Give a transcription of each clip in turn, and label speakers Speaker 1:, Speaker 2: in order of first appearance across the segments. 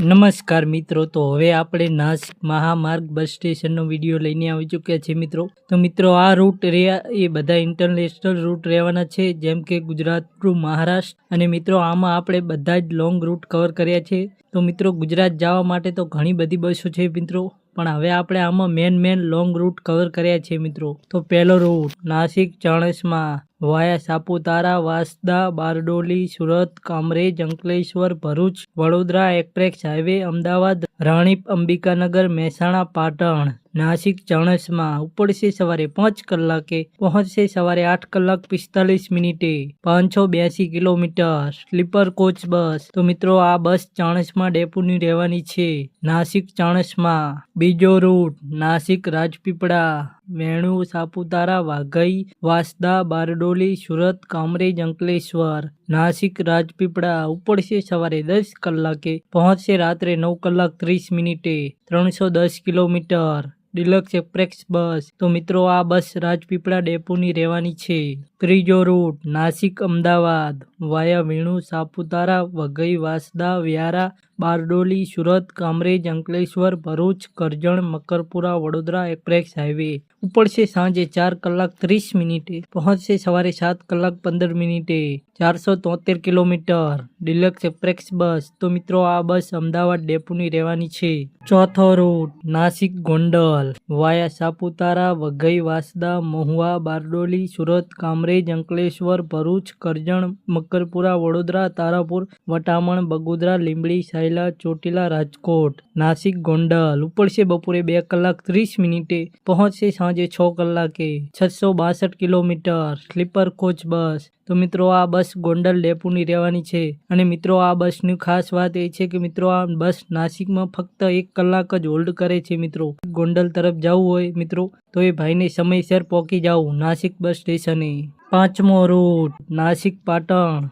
Speaker 1: નમસ્કાર મિત્રો, તો હવે આપણે નાસિક મહામાર્ગ બસ સ્ટેશનનો વિડીયો લઈને આવી ચૂક્યા છે મિત્રો. તો મિત્રો આ રૂટ રહ્યા એ બધા ઇન્ટરનેશનલ રૂટ રહેવાના છે, જેમ કે ગુજરાત ટુ મહારાષ્ટ્ર. અને મિત્રો આમાં આપણે બધા જ લોંગ રૂટ કવર કર્યા છે. તો મિત્રો ગુજરાત જવા માટે તો ઘણી બધી બસો છે મિત્રો, પણ હવે આપણે આમાં મેન લોંગ રૂટ કવર કર્યા છે મિત્રો. તો પહેલો રૂટ નાસિક ચાણસ્મા વાયા સાપુતારા, વાંસદા, બારડોલી, સુરત, કામરેજ, અંકલેશ્વર, ભરૂચ, વડોદરા એક્સપ્રેસ હાઈવે, અમદાવાદ, રાણીપ, અંબિકાનગર, મહેસાણા, પાટણ. નાસિક ચાણસ્મા ઉપડશે સવારે 5 કલાકે, પહોંચશે સવારે 8 કલાક 45 મિનિટે, 582 કિલોમીટર. Sleeper coach bus. તો મિત્રો આ બસ ચાણસ્મા ડેપોની રહેવાની છે, નાસિક ચાણસ્મા. બીજો રૂટ નાસિક રાજપીપળા, વેણુ, સાપુતારા, વાઘઈ, વાંસદા, બારડોલી, સુરત, કામરેજ, અંકલેશ્વર. નાસિક રાજપીપળા ઉપડશે સવારે 10 કલાકે, પહોંચશે રાત્રે 9 કલાક 30 મિનિટે, 310 કિલોમીટર. ડિલક્સ એક્સપ્રેસ બસ. તો મિત્રો આ બસ રાજપીપળા ડેપોની રહેવાની છે. ત્રીજો રૂટ નાસિક અમદાવાદ વાયા વેણુ, સાપુતારા, વઘઈ, વાંસદા, વ્યારા, બારડોલી, સુરત, કામરેજ, અંકલેશ્વર, ભરૂચ, કરજણ, મકરપુરા, વડોદરા એક્સપ્રેસ હાઈવે. ઉપડશે સાંજે 4 કલાક 30 મિનિટે, પહોંચશે સવારે 7 કલાક 15 મિનિટે, 473 કિલોમીટર. ડિલક્સ એક્સપ્રેસ બસ. તો મિત્રો આ બસ અમદાવાદ ડેપોની રહેવાની છે. ચોથો રૂટ નાસિક ગોંડલ વાયા સાપુતારા, વઘઈ, વાંસદા, મહુવા, બારડોલી, સુરત, કામરેજ, અંકલેશ્વર, ભરૂચ, કરજણ, મકરપુરા, વડોદરા, તારાપુર, વટામણ, બગોદરા, લીંબડી, સાયલા, ચોટીલા, રાજકોટ. નાસિક ગોંડલ ઉપડશે બપોરે 2 કલાક 30 મિનિટે, પહોંચશે સાંજે 6 કલાકે, 662 કિલોમીટર. Sleeper coach bus. તો મિત્રો આ બસ ગોંડલ ડેપોની રહેવાની છે. અને મિત્રો આ બસની ખાસ વાત એ છે કે મિત્રો આ બસ નાસિકમાં ફક્ત 1 કલાક જ હોલ્ડ કરે છે મિત્રો. ગોંડલ તરફ જવું હોય મિત્રો તો એ ભાઈને સમયસર પહોંચી જવું નાસિક બસ સ્ટેશને. પાંચમો રૂટ નાસિક પાટણ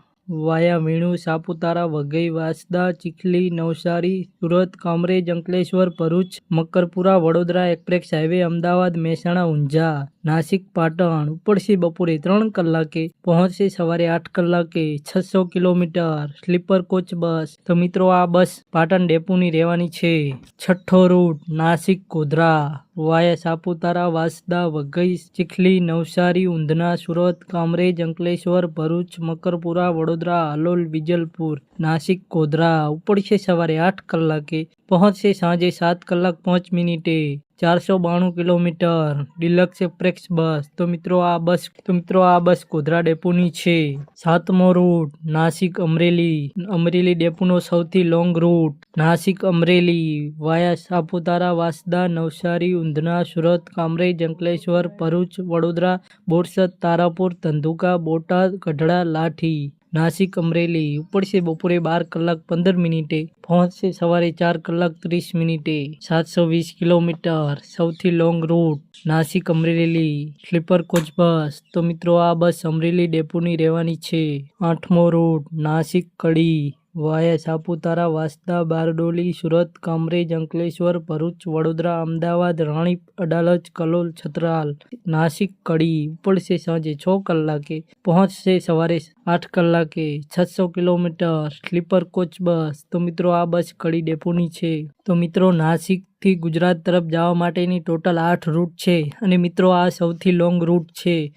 Speaker 1: વાયા વેણુ, સાપુતારા, વઘઈ, વાંસદા, ચીખલી, નવસારી, સુરત, કામરેજ, અંકલેશ્વર, ભરૂચ, મકરપુરા, વડોદરા એક્સપ્રેસ હાઈવે, અમદાવાદ, મહેસાણા, ઊંઝા. નાસિક પાટણ ઉપડશે બપોરે 3 કલાકે, પહોંચશે સવારે 8 કલાકે, 600 કિલોમીટર. Sleeper coach bus. તો મિત્રો આ બસ પાટણ ડેપોની રહેવાની છે. છઠ્ઠો રૂટ નાસિક ગોધરા વાયા સાપુતારા, વાંસદા, વઘઈ, ચીખલી, નવસારી, ઊંધના, સુરત, કામરેજ, અંકલેશ્વર, ભરૂચ, મકરપુરા, વડોદરા, હાલોલ, વિજલપુર. નાસિક ગોધરા ઉપડશે સવારે 8 કલાકે, પહોંચશે સાંજે 7 કલાક 5 મિનિટે, 492 કિલોમીટર. ડિલક્સ એક્સપ્રેસ બસ. તો મિત્રો આ બસ ગોધરા ડેપોની છે. સાતમો રૂટ નાસિક અમરેલી ડેપોનો સૌથી લોંગ રૂટ નાસિક અમરેલી વાયા સાપુતારા, વાંસદા, નવસારી, ઊંધના, સુરત, કામરેજ, અંકલેશ્વર, ભરૂચ, વડોદરા, બોરસદ, તારાપુર, ધંધુકા, બોટાદ, ગઢડા, લાઠી. નાસિક અમરેલી ઉપડશે બપોરે 12 કલાક 15 મિનિટે, પહોંચશે સવારે 4 કલાક 30 મિનિટે, 720 કિલોમીટર. સૌથી long route Nashik Amreli sleeper coach bus. તો મિત્રો આ બસ અમરેલી ડેપોની રહેવાની છે. આઠમો રૂટ નાસિક કડી વાયા સાપુતારા, વાંસદા, બારડોલી, સુરત, કામરેજ, અંકલેશ્વર, ભરૂચ, વડોદરા, અમદાવાદ, રાણીપ, અડાલજ, કલોલ, છતરાલ. નાસિક કડી ઉપડશે સાંજે 6 કલાકે, પહોંચશે સવારે 8 કલાકે, 600 કિલોમીટર. Sleeper coach bus. તો મિત્રો આ બસ કડી ડેપોની છે. તો મિત્રો નાસિકથી ગુજરાત તરફ જવા માટેની ટોટલ 8 રૂટ છે. અને મિત્રો આ સૌથી લોંગ રૂટ છે.